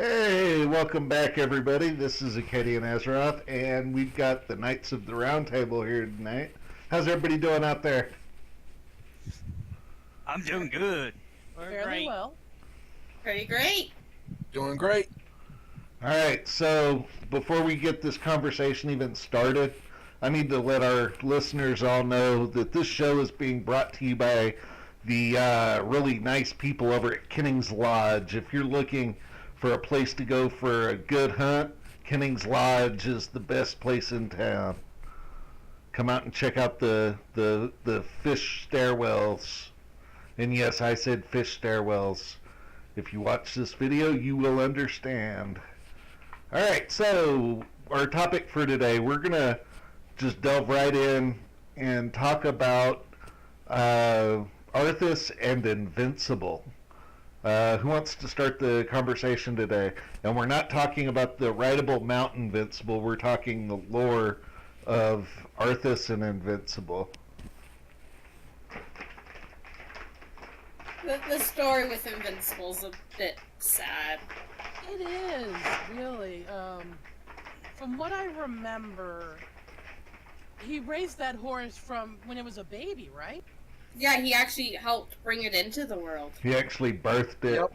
Hey, welcome back, everybody. This is Acadian Azeroth, and we've got the Knights of the Round Table here tonight. How's everybody doing out there? I'm doing good. Fairly well. Pretty great. Doing great. All right, so before we get this conversation even started, I need to let our listeners all know that this show is being brought to you by the really nice people over at Kenning's Lodge. If you're looking for a place to go for a good hunt, Kenning's Lodge is the best place in town. Come out and check out the fish stairwells. And yes, I said fish stairwells. If you watch this video, you will understand. Alright, so our topic for today, we're going to just delve right in and talk about Arthas and Invincible. Who wants to start the conversation today? And we're not talking about the rideable mount Invincible, we're talking the lore of Arthas and Invincible. The story with Invincible's a bit sad. It is, really. From what I remember, he raised that horse from when it was a baby, right? Yeah, he actually helped bring it into the world. He actually birthed it. Yep.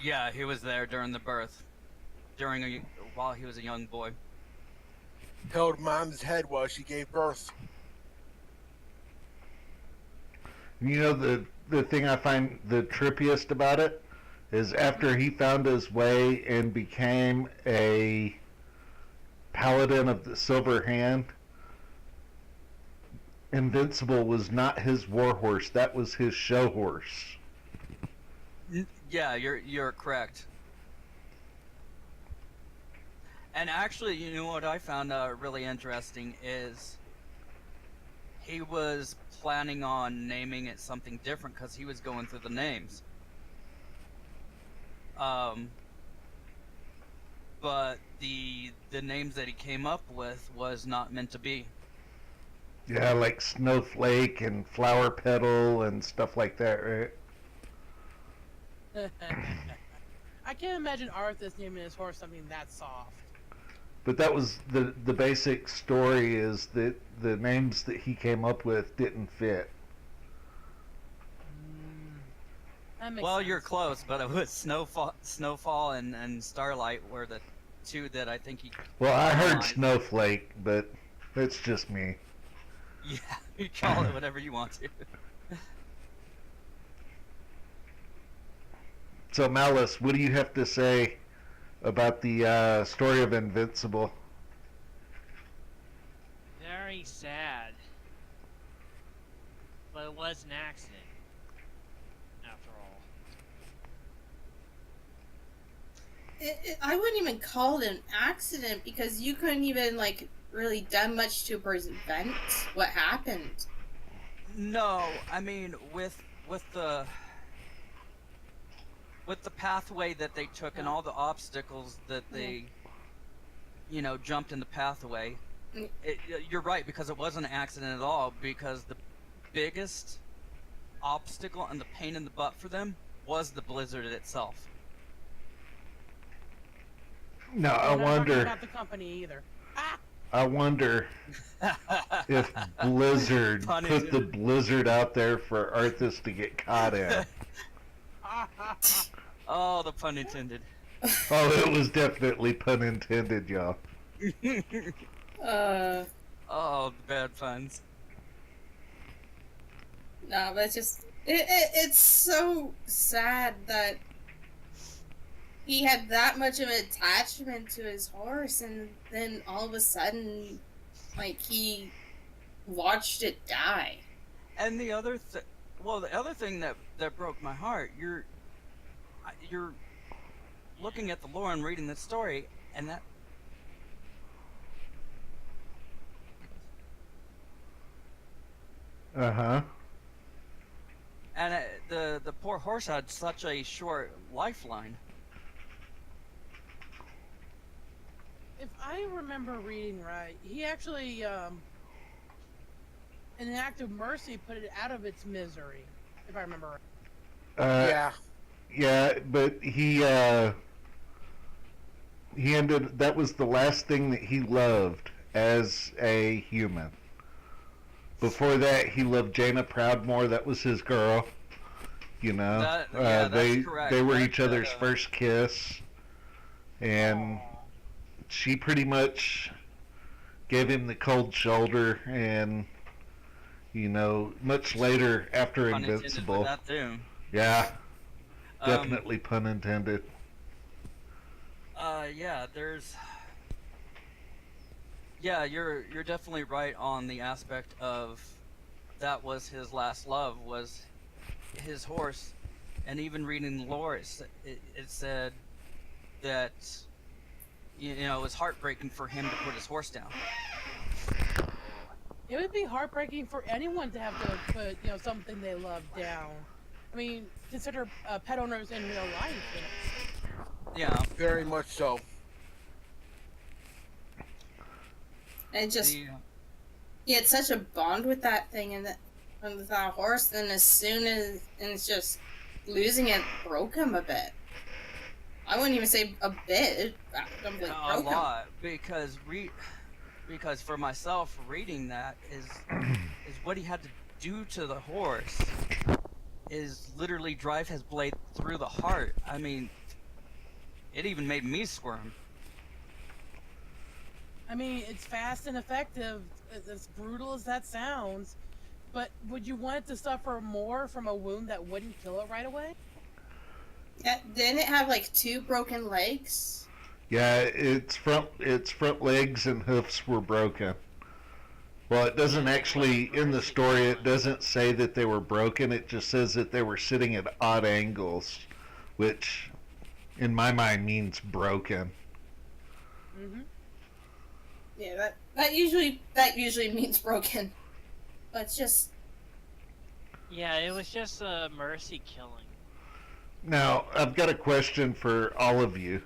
Yeah, he was there during the birth, while he was a young boy. Held mom's head while she gave birth. You know, the thing I find the trippiest about it is after he found his way and became a paladin of the Silver Hand, Invincible was not his warhorse, that was his show horse. Yeah, you're correct. And actually, you know what I found really interesting is he was planning on naming it something different because he was going through the names. But the names that he came up with was not meant to be. Yeah, like Snowflake and Flower Petal and stuff like that, right? I can't imagine Arthas naming his horse something that soft. But that was the basic story, is that the names that he came up with didn't fit. That makes Well, sense. you're close, but it was Snowfall and Starlight were the two that I think he. Well, I heard Fine. Snowflake, but it's just me. Yeah, you call it whatever you want to. So, Malice, what do you have to say about the story of Invincible? Very sad. But it was an accident, after all. I wouldn't even call it an accident because you couldn't even, really done much to prevent what happened. No, I mean with the pathway that they took and all the obstacles that they, jumped in the pathway. You're right, because it wasn't an accident at all. Because the biggest obstacle and the pain in the butt for them was the blizzard itself. No, I'm I not talking wonder. about the company either. Ah! I wonder if Blizzard Pun put the intended. blizzard out there for Arthas to get caught in. Oh, the pun intended. Oh, it was definitely pun intended, y'all. Oh, the bad puns. No, but it's so sad that he had that much of an attachment to his horse, and then all of a sudden, he watched it die. And the other thing that broke my heart, you're looking at the lore and reading the story, and that. Uh-huh. And the poor horse had such a short lifeline. If I remember reading right, he actually, in an act of mercy, put it out of its misery. If I remember right. Yeah. Yeah, but he he ended. That was the last thing that he loved as a human. Before that, he loved Jaina Proudmoore. That was his girl. You know, Yeah, that's they correct. they were That, each other's first kiss, and she pretty much gave him the cold shoulder. And much later after pun intended with Invincible, that too. yeah, Um, definitely pun intended. yeah, there's. Yeah, you're definitely right on the aspect of that was his last love was his horse, and even reading the lore, it said that it was heartbreaking for him to put his horse down. It would be heartbreaking for anyone to have to put, something they love down. I mean, consider pet owners in real life. Yeah, Very much so. And just the, he had such a bond with that thing and with that horse. Then as soon as and it's just losing it broke him a bit. I wouldn't even say a bit. It completely a broke him. lot because for myself reading that is what he had to do to the horse is literally drive his blade through the heart. I mean, it even made me squirm. I mean, it's fast and effective, as brutal as that sounds. But would you want it to suffer more from a wound that wouldn't kill it right away? Yeah, didn't it have like 2 broken legs? Yeah, its front legs and hoofs were broken. Well, it doesn't actually, in the story, it doesn't say that they were broken. It just says that they were sitting at odd angles, which, in my mind, means broken. Mm-hmm. Yeah, that usually means broken. But it's just Yeah, it was just a mercy killing. Now, I've got a question for all of you.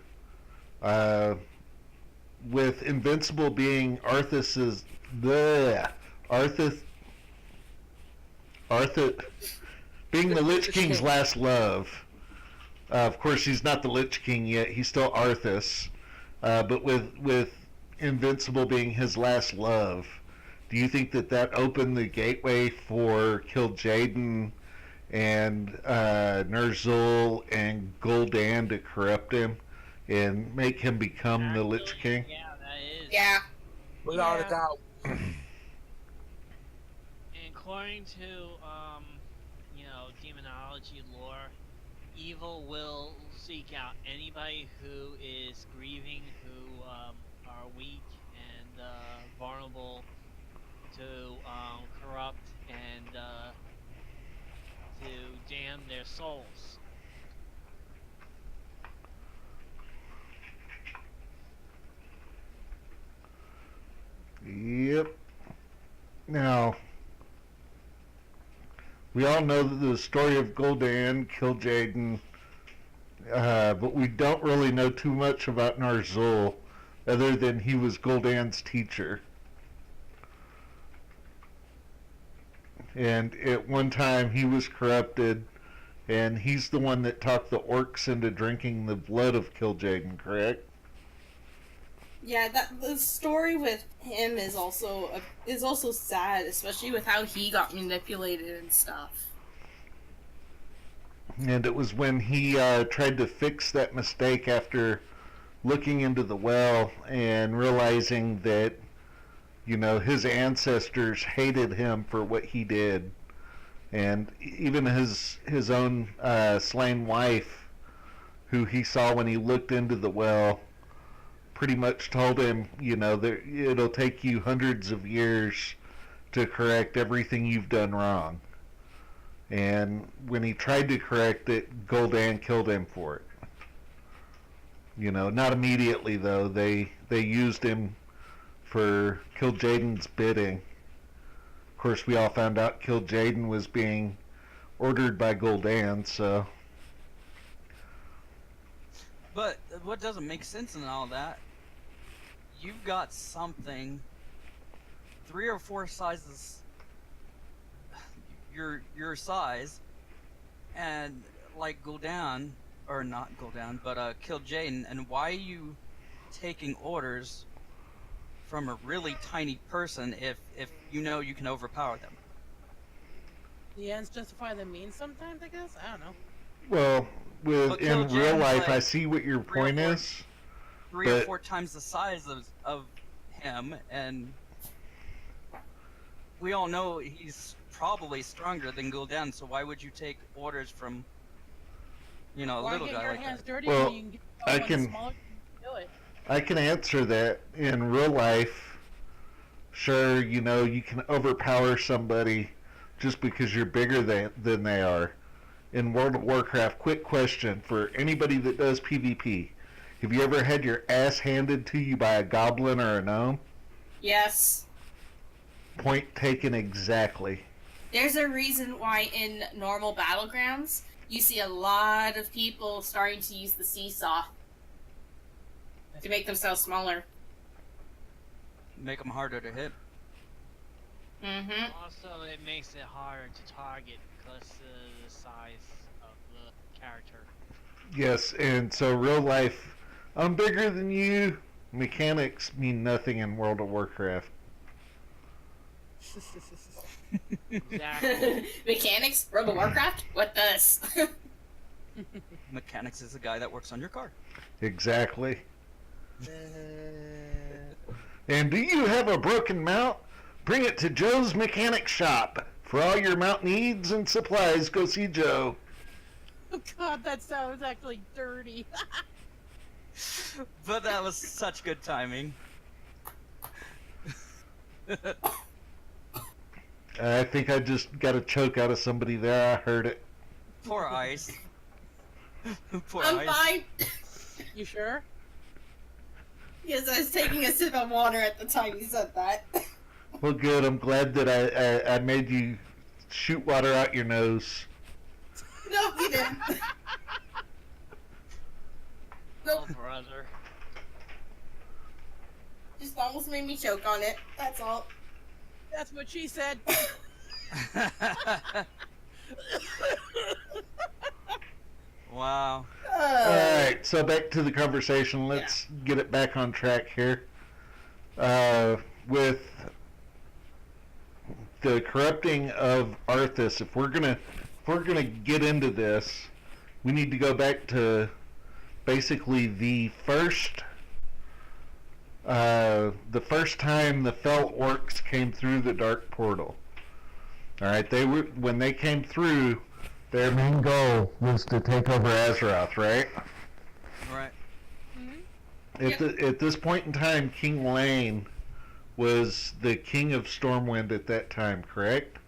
With Invincible being Arthas's... Arthas... being the Lich King's last love. Of course, he's not the Lich King yet. He's still Arthas. But with Invincible being his last love, do you think that opened the gateway for Kil'jaeden and Ner'zhul and Gul'dan to corrupt him and make him become the Lich King? Yeah, that is. yeah. Without Yeah. a doubt. And according to demonology lore, evil will seek out anybody who is grieving, who are weak and vulnerable to corrupt and to damn their souls. Yep. Now, we all know the story of Gul'dan, Kil'jaeden, but we don't really know too much about Ner'zhul, other than he was Gul'dan's teacher. And at one time he was corrupted, and he's the one that talked the orcs into drinking the blood of Kil'jaeden, correct? Yeah, the story with him is also sad, especially with how he got manipulated and stuff. And it was when he tried to fix that mistake after looking into the well and realizing that, his ancestors hated him for what he did. And even his own slain wife, who he saw when he looked into the well, pretty much told him, that it'll take you hundreds of years to correct everything you've done wrong. And when he tried to correct it, Gul'dan killed him for it. Not immediately though. They used him for Kil'jaeden's bidding. Of course, we all found out Kil'jaeden was being ordered by Gul'dan, so... But what doesn't make sense in all that? You've got something 3 or 4 sizes your size, and like Gul'dan, or not Gul'dan, but Kil'jaeden, and why you taking orders from a really tiny person if you know you can overpower them? The ends justify the means sometimes, I guess? I don't know. Well, But Kill in real Jane's life, I like see what your 3 or point 4 is. 3 or But- 4 times the size of him, and we all know he's probably stronger than Gul'dan, so why would you take orders from, a Why little get guy your like hands that? dirty Well, when you can get I someone can- smaller to do it? I can answer that. In real life, sure, you can overpower somebody just because you're bigger than they are. In World of Warcraft, quick question for anybody that does PvP. Have you ever had your ass handed to you by a goblin or a gnome? Yes. Point taken exactly. There's a reason why in normal battlegrounds you see a lot of people starting to use the seesaw to make themselves smaller. Make them harder to hit. Mm-hmm. Also, it makes it harder to target because of the size of the character. Yes, and so real life, I'm bigger than you. Mechanics mean nothing in World of Warcraft. Exactly. Mechanics? World of Warcraft? What does? Mechanics is the guy that works on your car. Exactly. And do you have a broken mount? Bring it to Joe's Mechanic Shop. For all your mount needs and supplies, go see Joe. Oh god, that sounds actually dirty. But that was such good timing. I think I just got a choke out of somebody there. I heard it. Poor Ice. Poor I'm Ice. fine. You sure? Yes, I was taking a sip of water at the time you said that. Well, good. I'm glad that I made you shoot water out your nose. No, you didn't. Oh, Nope, brother. just almost made me choke on it. That's all. That's what she said. Wow. Alright, so back to the conversation. Let's get it back on track here. With the corrupting of Arthas, if we're gonna get into this, we need to go back to basically the first time the Fel Orcs came through the Dark Portal. Alright, when they came through, their main goal was to take over Azeroth, right? Right. At this point in time, King Lane was the king of Stormwind at that time, correct?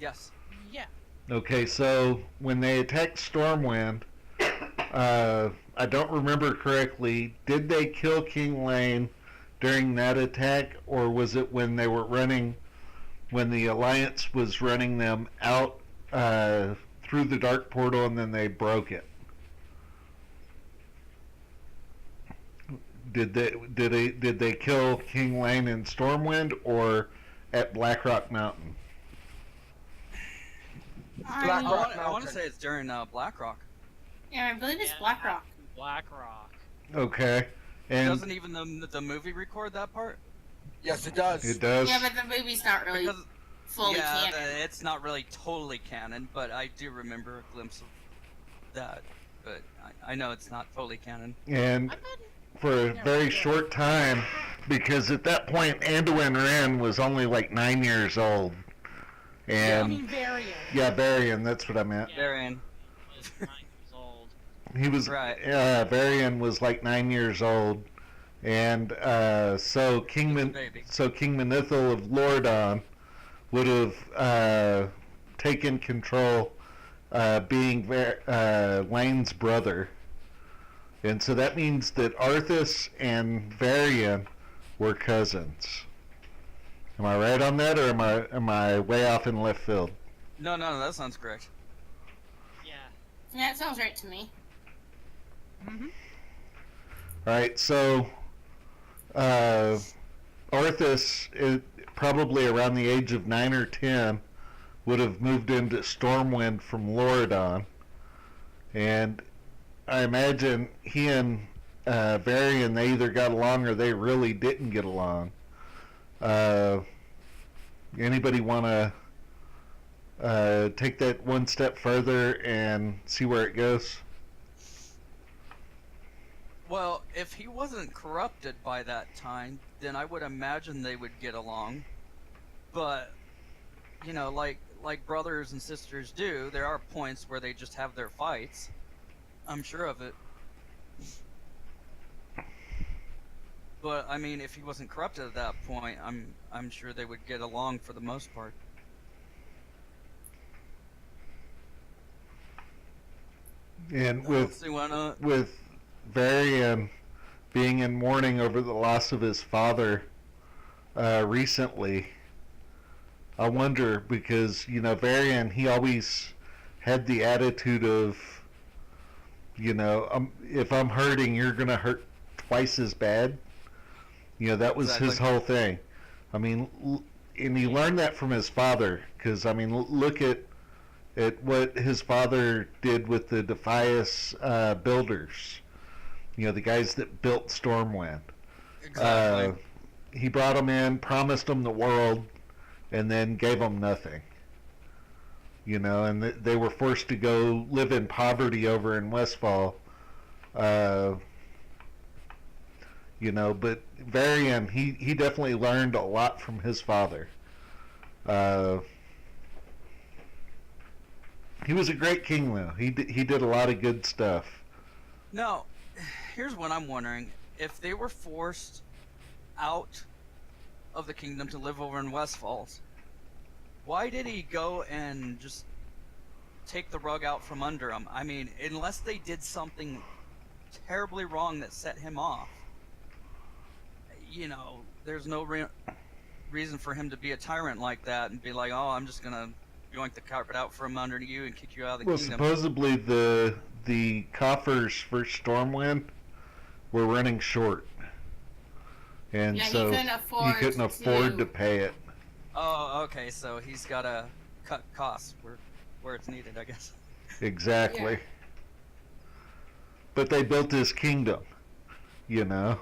Yes. Yeah. Okay, so when they attacked Stormwind, I don't remember correctly, did they kill King Lane during that attack, or was it when the Alliance was running them out through the Dark Portal and then they broke it? Did they kill King Lane in Stormwind or at Blackrock Mountain? I want to say it's during Blackrock. yeah, I believe it's Yeah, Blackrock. Blackrock. Okay, and Doesn't even the movie record that part? Yes, it does. it does. Yeah, but the movie's not really Because fully yeah, canon. it's not really totally canon, but I do remember a glimpse of that. But I know it's not fully canon. And I thought for a Yeah, very yeah. short time, because at that point Anduin Wren was only like 9 years old. I And mean variant. yeah, Varian, that's what I meant. Yeah. Varian. He was 9 years old. He was Right. Varian was like 9 years old, and so King Baby. Manithil of Lordon would have taken control, being Lane's brother, and so that means that Arthas and Varian were cousins. Am I right on that, or am I way off in left field? No, that sounds correct. Yeah. Yeah, it sounds right to me. Mm-hmm. Right, so Arthas, probably around the age of 9 or 10, would have moved into Stormwind from Loridon, and I imagine he and Varian, they either got along or they really didn't get along. Anybody want to take that one step further and see where it goes? Well, if he wasn't corrupted by that time, then I would imagine they would get along. But, you know, like brothers and sisters do, there are points where they just have their fights. I'm sure of it. But I mean, if he wasn't corrupted at that point, I'm sure they would get along for the most part. And I don't see why not. with Varian being in mourning over the loss of his father recently, I wonder, because, you know, Varian, he always had the attitude of, you know, if I'm hurting, you're going to hurt twice as bad. You know, that was his Exactly. whole thing. I mean, and he learned that from his father, because, I mean, look at what his father did with the Defias builders. You know, the guys that built Stormwind. Exactly. He brought them in, promised them the world, and then gave them nothing. You know, and they were forced to go live in poverty over in Westfall. You know, but Varian, he definitely learned a lot from his father. He was a great king, though. He did a lot of good stuff. Now, here's what I'm wondering. If they were forced out of the kingdom to live over in Westfalls, why did he go and just take the rug out from under him? I mean, unless they did something terribly wrong that set him off, you know, there's no reason for him to be a tyrant like that and be like, oh, I'm just gonna yoink the carpet out from under you and kick you out of the Well, kingdom. supposedly the coffers for Stormwind were running short, and Yeah, so he couldn't afford to pay it. Oh, okay, so he's gotta cut costs where it's needed, I guess. Exactly. Yeah. But they built his kingdom, you know.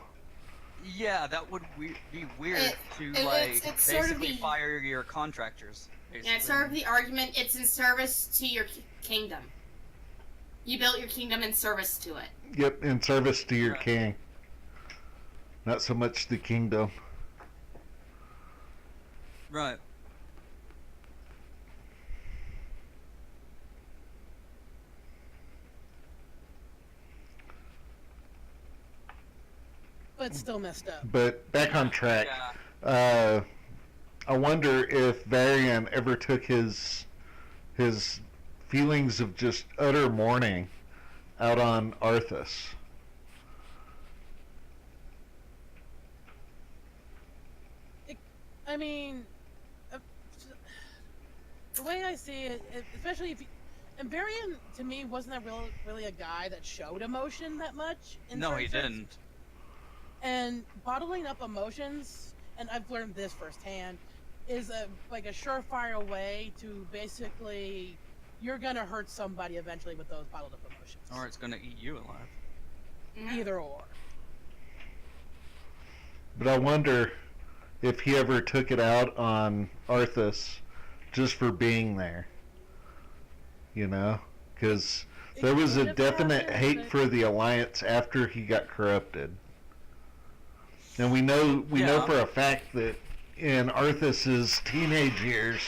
Yeah, that would be weird to it's sort of basically the- fire your contractors. Basically. Yeah, it's sort of the argument. It's in service to your kingdom. You built your kingdom in service to it. Yep, in service to your Right. king. Not so much the kingdom. Right. But still messed up. But back on track. Yeah. I wonder if Varian ever took his feelings of just utter mourning out on Arthas. I mean, the way I see it, especially if you, and Varian to me wasn't really a guy that showed emotion that much. No, he certain- didn't. And bottling up emotions, and I've learned this firsthand, is a surefire way to basically, you're gonna hurt somebody eventually with those bottled up emotions. Or it's gonna eat you alive. Either or. But I wonder if he ever took it out on Arthas just for being there. You know? Because there was a definite hate for the Alliance after he got corrupted. And we know Yeah. for a fact that in Arthas's teenage years,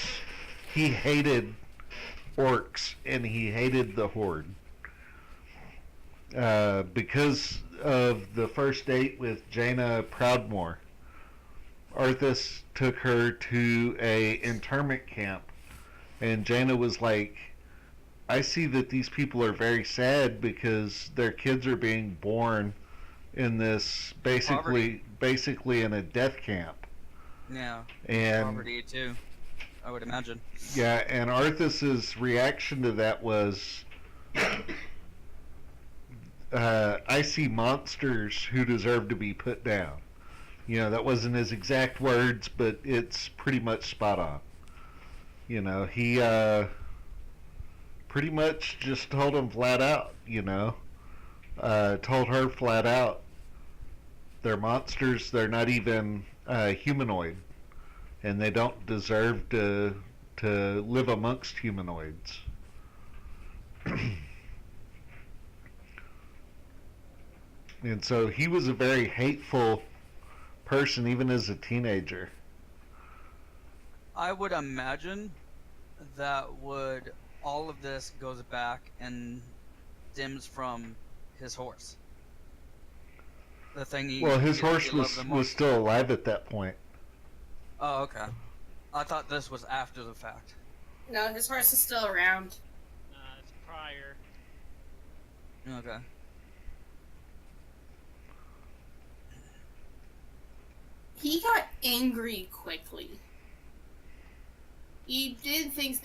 he hated orcs and he hated the Horde. Because of the first date with Jaina Proudmoore, Arthas took her to a internment camp, and Jaina was like, I see that these people are very sad because their kids are being born in this basically in a death camp. Yeah. And Poverty too, I would imagine. yeah, and Arthas's reaction to that was, I see monsters who deserve to be put down. You know, that wasn't his exact words, but it's pretty much spot on. You know, he pretty much just told him flat out, you know, told her flat out, They're monsters. They're not even humanoid, and they don't deserve to live amongst humanoids. And so he was a very hateful person, even as a teenager. I would imagine that all of this goes back and stems from his horse. The thing Well, his horse loved the was most. still alive at that point. Oh, okay. I thought this was after the fact. No, his horse is still around. It's prior. Okay. He got angry quickly. He did things.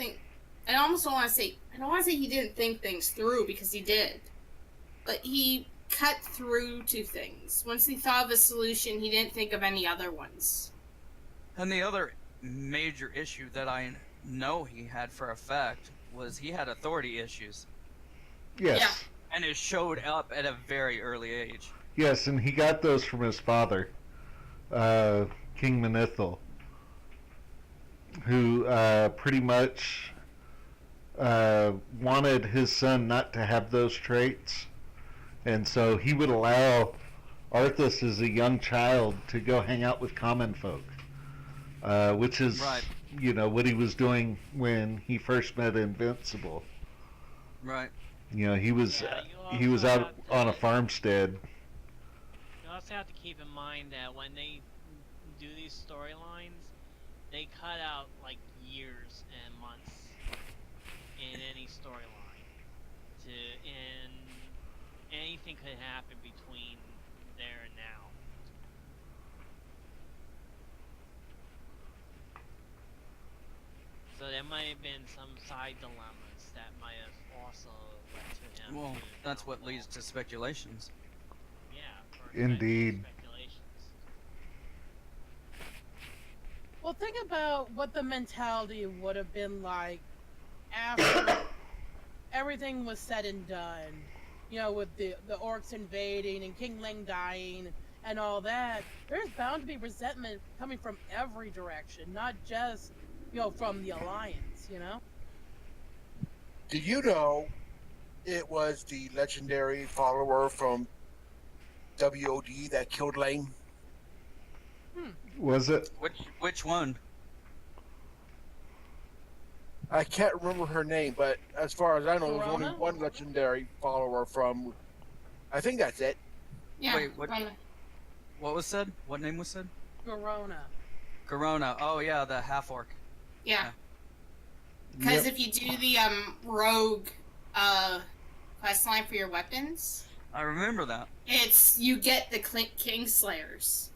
I almost don't want to say. I don't want to say he didn't think things through, because he did. But he cut through to things. Once he thought of a solution, he didn't think of any other ones. And the other major issue that I know he had for a fact was he had authority issues. Yes. Yeah. And it showed up at a very early age. Yes, and he got those from his father, King Manithil, who pretty much wanted his son not to have those traits. And so he would allow Arthas as a young child to go hang out with common folk, which is, Right. What he was doing when he first met Invincible. Right. He was Yeah, you he was also out have to- on a farmstead. You also have to keep in mind that when they do these storylines, they cut out like years and months in any storyline, and anything could happen between there and now. So there might have been some side dilemmas that might have also led to him. Well, to that's what downfall. leads to speculations. Yeah, for Indeed. speculations. Well, think about what the mentality would have been like after everything was said and done. With the orcs invading and King Ling dying and all that. There's bound to be resentment coming from every direction, not just from the Alliance. Did you know it was the legendary follower from WOD that killed Lane? Was it? Which one? I can't remember her name, but as far as I know, there's only Corona? one legendary follower from. I think that's it. Yeah. Wait, what? What was said? What name was said? Corona. Corona. Oh yeah, the half orc. Yeah. Because Yep. if you do the rogue quest line for your weapons, I remember that. it's you get the King Slayers.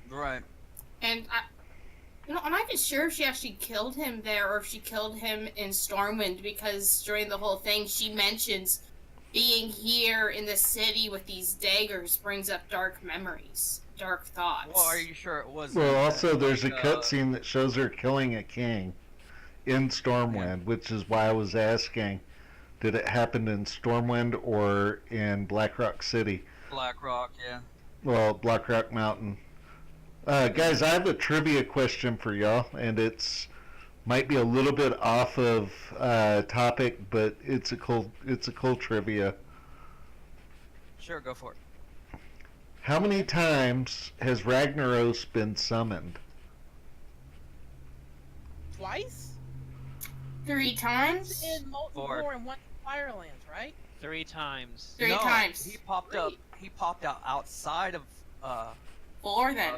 Right. And I'm not even sure if she actually killed him there or if she killed him in Stormwind, because during the whole thing she mentions being here in the city with these daggers brings up dark memories, dark thoughts. Well, are you sure it was? Well, also there's a like, cutscene that shows her killing a king in Stormwind, which is why I was asking, did it happen in Stormwind or in Blackrock City? Black Rock, yeah. Well, Blackrock Mountain. Guys, I have a trivia question for y'all, and it's might be a little bit off of topic, but it's a cool trivia. Sure, go for it. How many times has Ragnaros been summoned? Twice? 3 times? In multiple Four. more in one Firelands, right? 3 times. 3 No, times. He popped up. He popped out outside of 4 then.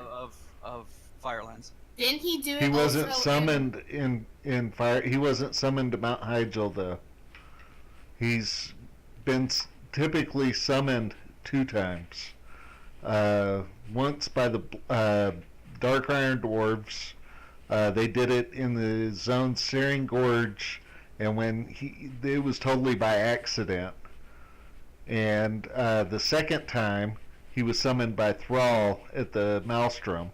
of Firelands. Didn't he do it He wasn't also summoned in fire. He wasn't summoned to Mount Hyjal, though. He's been typically summoned 2 times. Once by the Dark Iron Dwarves. They did it in the zone Searing Gorge, and when it was totally by accident. And the second time, he was summoned by Thrall at the Maelstrom,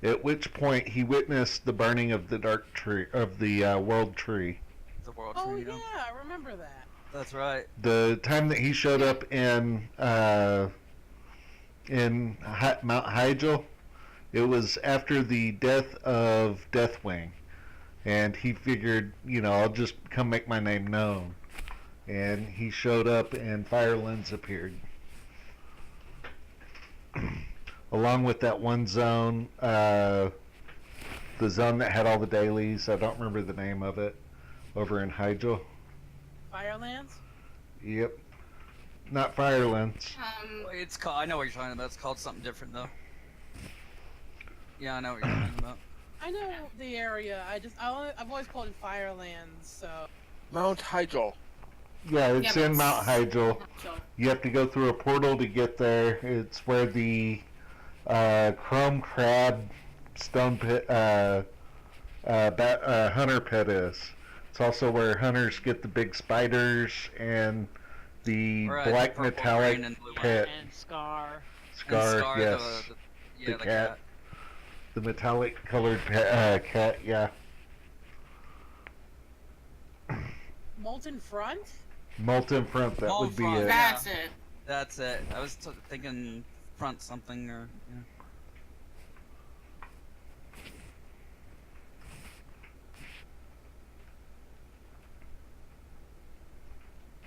at which point he witnessed the burning of the Dark Tree, of the World Tree. The World Oh Tree. yeah, I remember that. That's right. The time that he showed up in in Mount Hyjal. It was after the death of Deathwing, and he figured, I'll just come make my name known. And he showed up, and Firelands appeared, along with that one zone, the zone that had all the dailies. I don't remember the name of it. Over in Hyjal. Firelands? Yep. Not Firelands. It's called. I know what you're talking about. It's called something different though. Yeah, I know what you're talking about. I know the area. I've always called it Firelands. So Mount Hyjal. Yeah, it's Yeah, in but Mount Hyjal. So, You have to go through a portal to get there. It's where the Chrome Crab Stone Pit, Hunter Pit is. It's also where hunters get the big spiders and the Right, black the purple, metallic green, and blue one. pit. And Scar. Scar, And yes. The The cat. The metallic colored cat, yeah. Molten Front? Molten Front, that would be Front. it. that's it. That's it. I was thinking front something or. Yeah.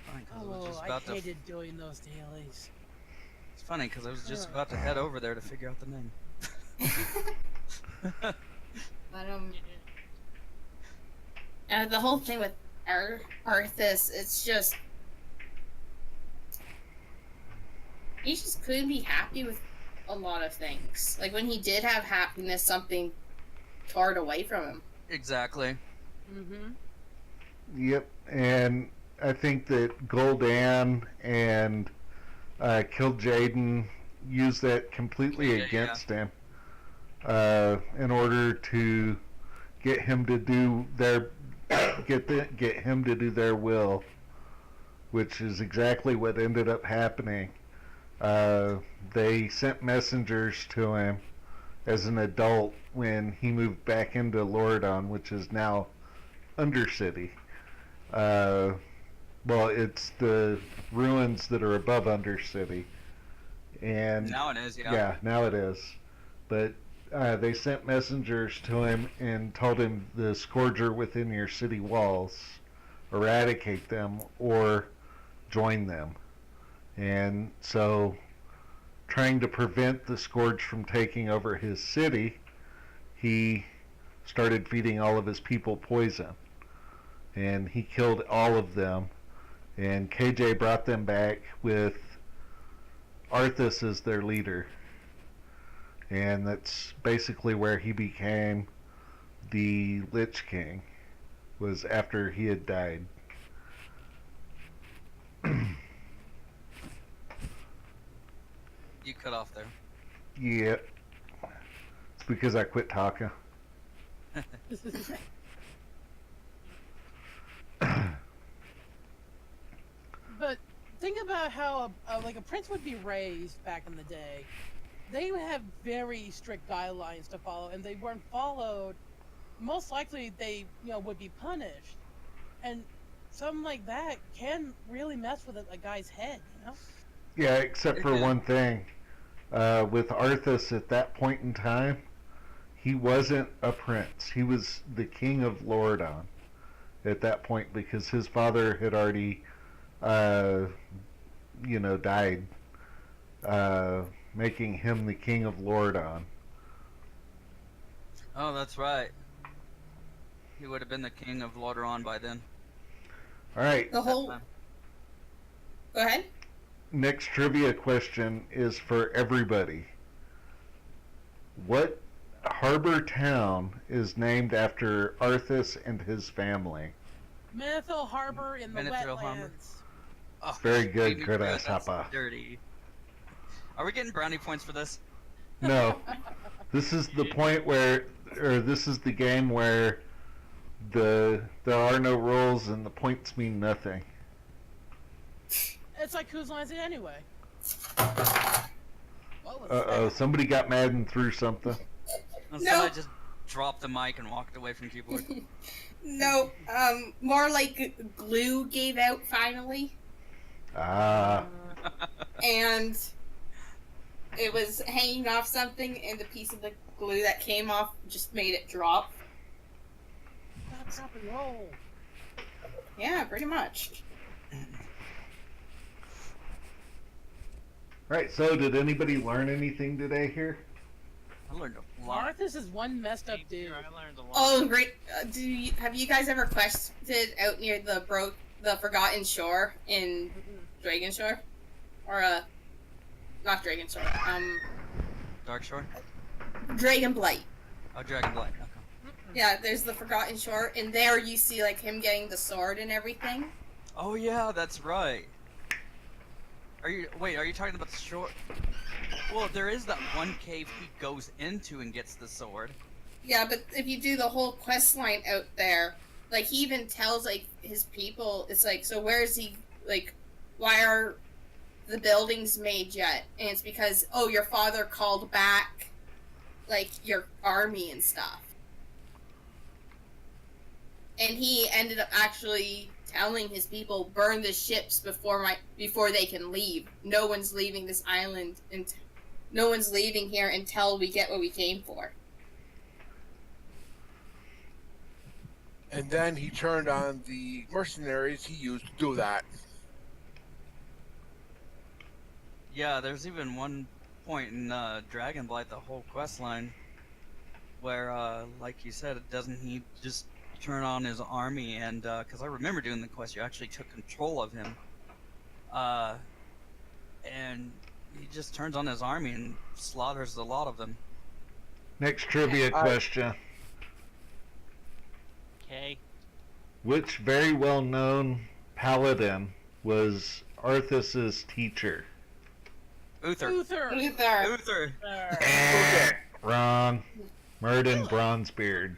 Funny, 'cause I was Oh, just I about to. hated doing those dailies. It's funny because I was just about to head over there to figure out the name. But the whole thing with Arthas, it's just he just couldn't be happy with a lot of things. Like when he did have happiness, something tore it away from him. Exactly. Mm-hmm. Yep, and I think that Gul'dan and Kil'jaeden used that completely Yeah, against him in order to get him to do their get him to do their will, which is exactly what ended up happening. They sent messengers to him as an adult when he moved back into Loridon, which is now Undercity. Well, it's the ruins that are above Undercity. And Now it is, yeah. yeah, now it is. But they sent messengers to him and told him the Scourger within your city walls, eradicate them or join them. And so, trying to prevent the Scourge from taking over his city, he started feeding all of his people poison. And he killed all of them. And KJ brought them back with Arthas as their leader. And that's basically where he became the Lich King, was after he had died. You cut off there. Yeah. It's because I quit talking. But think about how like a prince would be raised back in the day. They would have very strict guidelines to follow, and they weren't followed. Most likely, they would be punished, and something like that can really mess with a guy's head. Yeah, except for one thing. With Arthas at that point in time, he wasn't a prince. He was the king of Loridon at that point because his father had already, died, making him the king of Loridon. Oh, that's right. He would have been the king of Lordaeron by then. All right, The whole. Go ahead. next trivia question is for everybody. What harbor town is named after Arthas and his family? Menethil Harbor in the Menethil wetlands. Harbor. Oh, Very good, baby good bread, ass that's hopper. dirty. Are we getting brownie points for this? No, this is the point where, or this is the game where there are no rules and the points mean nothing. It's like whose lines it anyway? What was Uh-oh, somebody got mad and threw something. Somebody just dropped the mic and walked away from keyboard. No, more like glue gave out finally, Ah, and it was hanging off something, and the piece of the glue that came off just made it drop. That's rock and roll. Yeah, pretty much. Right, so did anybody learn anything today here? I learned a lot. Arthas is one messed up dude. I learned a lot. Oh, great! Have you guys ever quested out near the Forgotten Shore in Dragon Shore, or not Dragon Shore, Dark Shore? Dragon Blight? Oh, Dragon Blight. Okay. Yeah, there's the Forgotten Shore, and there you see like him getting the sword and everything. Oh yeah, that's right. Are you talking about the shore? Well, there is that one cave he goes into and gets the sword. Yeah, but if you do the whole quest line out there, like he even tells like his people, it's like, so where is he? Like, why are the buildings made yet? And it's because, oh, your father called back, like, your army and stuff. And he ended up actually telling his people, burn the ships before they can leave. No one's leaving this island, and no one's leaving here until we get what we came for. And then he turned on the mercenaries he used to do that. Yeah, there's even one point in Dragon Blight, the whole quest line, where, like you said, doesn't he just turn on his army? And because I remember doing the quest, you actually took control of him, and he just turns on his army and slaughters a lot of them. Next trivia question. Okay. Which very well-known paladin was Arthas's teacher? Uther. Uther. Luther. Uther. Wrong. Murden Bronzebeard.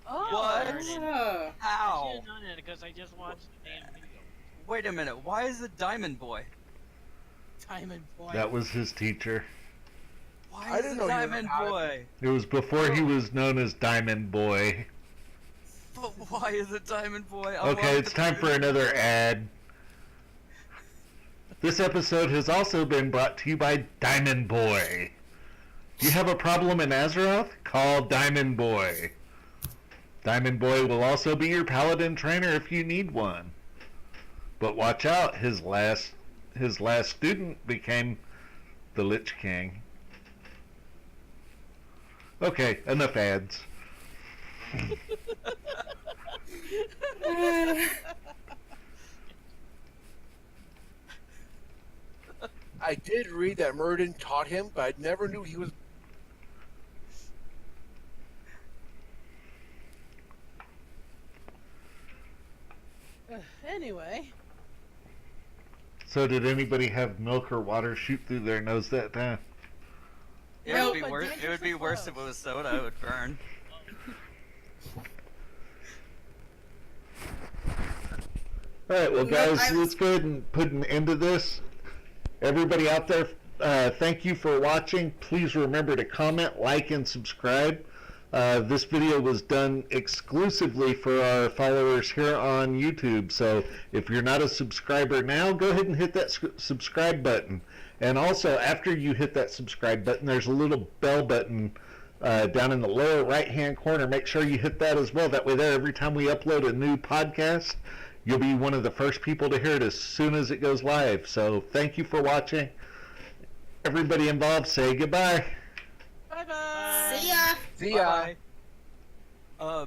Oh. What? Oh. I How? should have done it because I just watched the damn video. Wait a minute. Why is it Diamond Boy? Diamond Boy. That was his teacher. Why I is didn't it know you were Diamond not- Boy? It was before he was known as Diamond Boy. But why is it Diamond Boy? Okay, it's time for another ad. This episode has also been brought to you by Diamond Boy. Do you have a problem in Azeroth? Call Diamond Boy. Diamond Boy will also be your paladin trainer if you need one. But watch out, his last student became the Lich King. Okay, enough ads. I did read that Murden taught him, but I never knew he was. Anyway. So did anybody have milk or water shoot through their nose that time? It No, would be but worse. It would be dangerously worse if it was soda. It would burn. Alright, well No, guys, I was- let's go ahead and put an end to this. Everybody out there, thank you for watching. Please remember to comment, like, and subscribe. This video was done exclusively for our followers here on YouTube, so if you're not a subscriber now, go ahead and hit that subscribe button. And also, after you hit that subscribe button, there's a little bell button down in the lower right-hand corner. Make sure you hit that as well. That way there, every time we upload a new podcast, you'll be one of the first people to hear it as soon as it goes live. So thank you for watching. Everybody involved, say goodbye. Bye bye. See ya. See ya. Bye-bye.